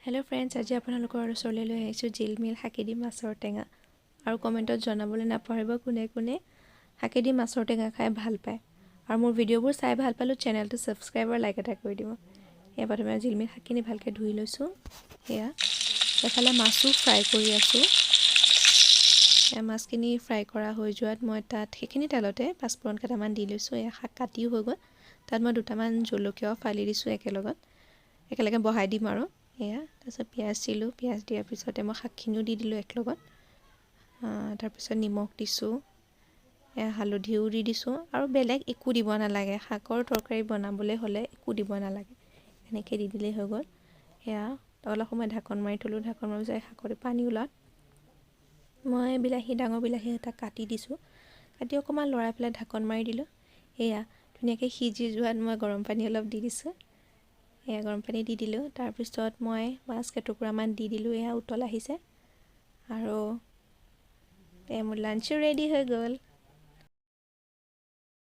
Hello' friends, আজি আপোনালোকৰ ওচৰলৈ লৈ আহিছোঁ জিলমিল শাকেদি মাছৰ টেঙা। আৰু কমেণ্টত জনাবলৈ নাপাহৰিব কোনে কোনে শাকেদি মাছৰ টেঙা খাই ভাল পায়। আৰু মোৰ ভিডিঅ'বোৰ চাই ভাল পালোঁ, চেনেলটো ছাবস্ক্ৰাইব আৰু লাইক এটা কৰি দিব। এয়া প্ৰথমে জিলমিল শাকখিনি ভালকৈ ধুই লৈছোঁ। এয়া এফালে মাছো ফ্ৰাই কৰি আছোঁ। মাছখিনি ফ্ৰাই কৰা হৈ যোৱাত মই তাত সেইখিনি তেলতে পাঁচফোৰণ কেইটামান দি লৈছোঁ। এয়া শাক কাটিও হৈ গ'ল। তাত মই দুটামান জলকীয়াও ফালি দিছোঁ, একেলগে বহাই দিম আৰু। এয়া তাৰপিছত পিঁয়াজ দিলোঁ, পিঁয়াজ দিয়াৰ পিছতে মই শাকখিনিও দি দিলোঁ একলগত। তাৰপিছত নিমখ দিছোঁ, হালধিও দি দিছোঁ। আৰু বেলেগ একো দিব নালাগে, শাকৰ তৰকাৰী বনাবলৈ হ'লে একো দিব নালাগে, এনেকৈ দি দিলেই হৈ গ'ল। সেয়া অলপ সময় ঢাকন মাৰি থ'লোঁ। ঢাকন মাৰি পিছত শাকতে পানী ওলাত মই ডাঙৰ বিলাহী এটা কাটি দিছোঁ। কাটি অকণমান লৰাই পেলাই ঢাকন মাৰি দিলোঁ। এয়া ধুনীয়াকৈ সিজি যোৱাত মই গৰম পানী অলপ দি দিছোঁ। গৰম পানী দি দিলোঁ। তাৰপিছত মই মাছ কেইটুকুৰামান দি দিলোঁ। এয়া উতল আহিছে আৰু মোৰ লাঞ্চো ৰেডি হৈ গ'ল।